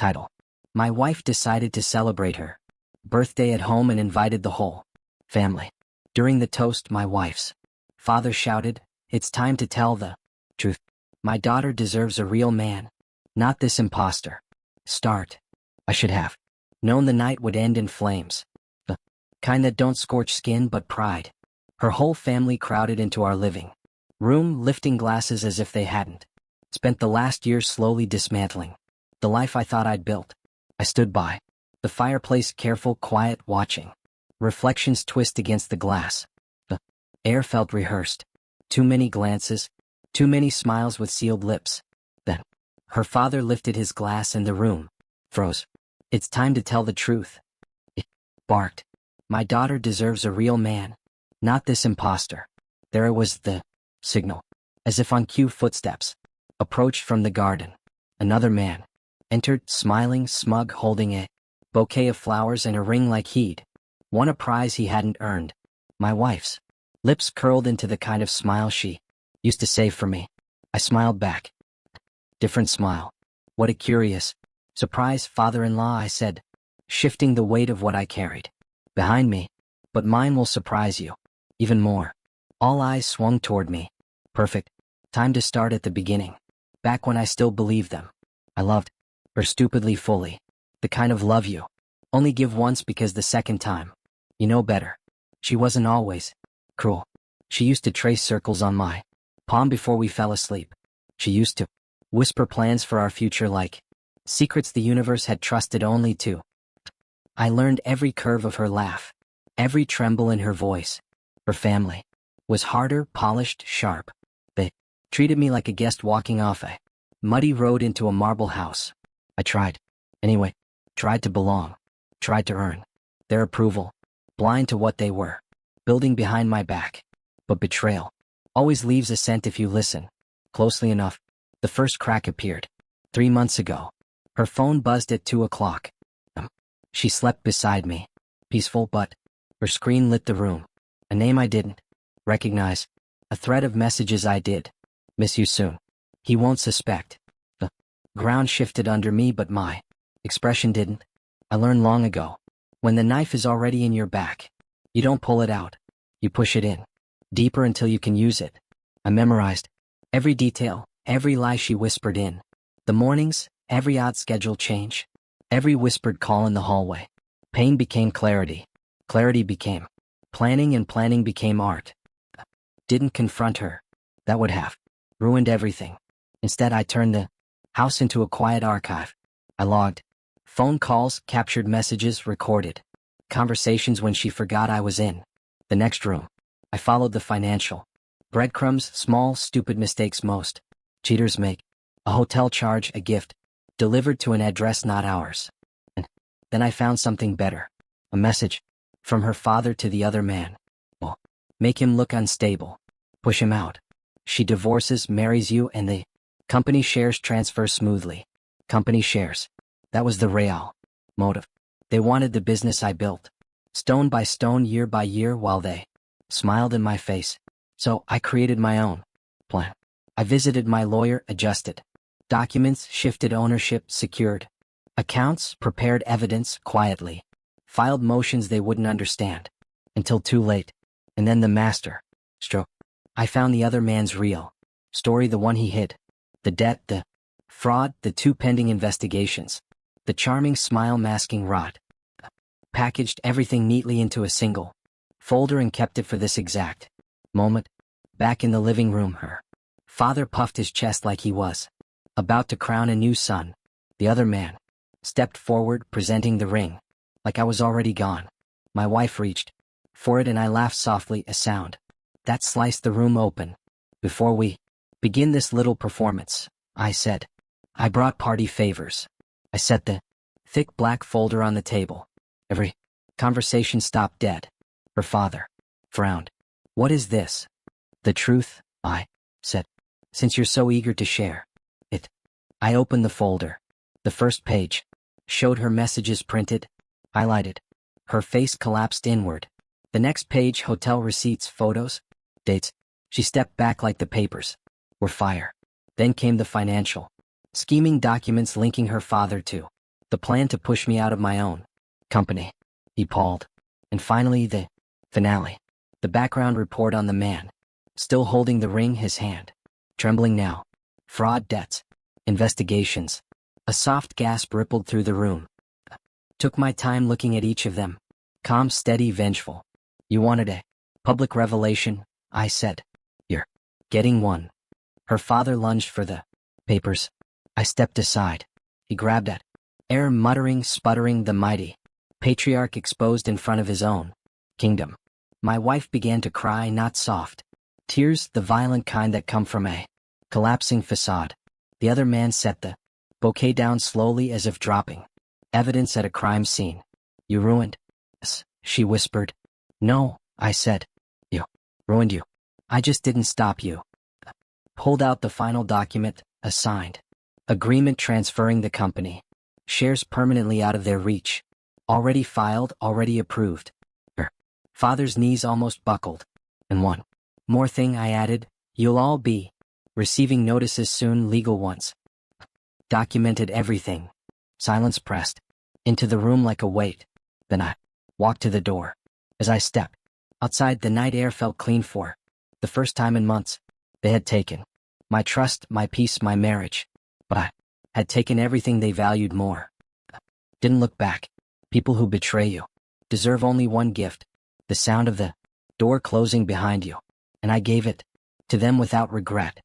Title: My wife decided to celebrate her birthday at home and invited the whole family. During the toast, my wife's father shouted, "It's time to tell the truth. My daughter deserves a real man, not this imposter." Start. I should have known the night would end in flames. The kind that don't scorch skin but pride. Her whole family crowded into our living room, lifting glasses as if they hadn't spent the last year slowly dismantling the life I thought I'd built. I stood by the fireplace, careful, quiet, watching reflections twist against the glass. The air felt rehearsed. Too many glances, too many smiles with sealed lips. Then her father lifted his glass and the room froze. "It's time to tell the truth," it barked. "My daughter deserves a real man, not this imposter." There was the signal. As if on cue, footsteps approached from the garden. Another man entered, smiling, smug, holding a bouquet of flowers and a ring like he'd won a prize he hadn't earned. My wife's lips curled into the kind of smile she used to save for me. I smiled back. Different smile. "What a curious surprise, father-in-law," I said, shifting the weight of what I carried behind me. "But mine will surprise you even more." All eyes swung toward me. Perfect. Time to start at the beginning. Back when I still believed them. I loved her stupidly, fully. The kind of love you only give once because the second time you know better. She wasn't always cruel. She used to trace circles on my palm before we fell asleep. She used to whisper plans for our future like secrets the universe had trusted only to. I learned every curve of her laugh, every tremble in her voice. Her family was harder, polished, sharp. They treated me like a guest walking off a muddy road into a marble house. I tried. Anyway, tried to belong, tried to earn their approval, blind to what they were building behind my back. But betrayal always leaves a scent if you listen closely enough. The first crack appeared 3 months ago. Her phone buzzed at 2 o'clock. She slept beside me, peaceful, but her screen lit the room. A name I didn't recognize, a thread of messages I did. "Miss you soon. He won't suspect." The ground shifted under me, but my expression didn't. I learned long ago, when the knife is already in your back, you don't pull it out. You push it in deeper until you can use it. I memorized every detail, every lie she whispered in the mornings, every odd schedule change, every whispered call in the hallway. Pain became clarity. Clarity became planning, and planning became art. Didn't confront her. That would have ruined everything. Instead, I turned the house into a quiet archive. I logged phone calls, captured messages, recorded conversations when she forgot I was in the next room. I followed the financial breadcrumbs, small, stupid mistakes most cheaters make. A hotel charge, a gift, delivered to an address not ours. And then I found something better. A message from her father to the other man. "Well, make him look unstable. Push him out. She divorces, marries you, and the company shares transfer smoothly." Company shares. That was the real motive. They wanted the business I built, stone by stone, year by year, while they smiled in my face. So I created my own plan. I visited my lawyer, adjusted documents, shifted ownership, secured accounts, prepared evidence quietly, filed motions they wouldn't understand until too late. And then the master stroke. I found the other man's real story, the one he hid. The debt, the fraud, the 2 pending investigations. The charming smile masking rot. Packaged everything neatly into a single folder and kept it for this exact moment. Back in the living room, her father puffed his chest like he was about to crown a new son. The other man stepped forward, presenting the ring, like I was already gone. My wife reached for it and I laughed softly, a sound that sliced the room open. "Before we begin this little performance," I said, "I brought party favors." I set the thick black folder on the table. Every conversation stopped dead. Her father frowned. "What is this?" "The truth," I said, "since you're so eager to share it." I opened the folder. The first page showed her messages printed, highlighted. Her face collapsed inward. The next page, hotel receipts, photos, dates. She stepped back like the papers were fire. Then came the financial scheming documents linking her father to The plan to push me out of my own company. He palled. And finally the finale. The background report on the man. Still holding the ring, his hand trembling now. Fraud, debts, investigations. A soft gasp rippled through the room. Took my time looking at each of them. Calm, steady, vengeful. You wanted a public revelation, I said. You're getting one. Her father lunged for the papers. I stepped aside. He grabbed at air, muttering, sputtering, the mighty patriarch exposed in front of his own kingdom. My wife began to cry, not soft tears, the violent kind that come from a collapsing facade. The other man set the bouquet down slowly, as if dropping evidence at a crime scene. You ruined us, she whispered. No, I said. You ruined you. I just didn't stop you. Pulled out the final document, a signed agreement transferring the company shares permanently out of their reach. Already filed, already approved. Her father's knees almost buckled. And one more thing, I added, you'll all be receiving notices soon, legal ones. Documented everything. Silence pressed into the room like a weight. Then I walked to the door. As I stepped outside, the night air felt clean for the first time in months. They had taken my trust, my peace, my marriage. But I had taken everything they valued more. Didn't look back. People who betray you deserve only one gift, the sound of the door closing behind you. And I gave it to them without regret.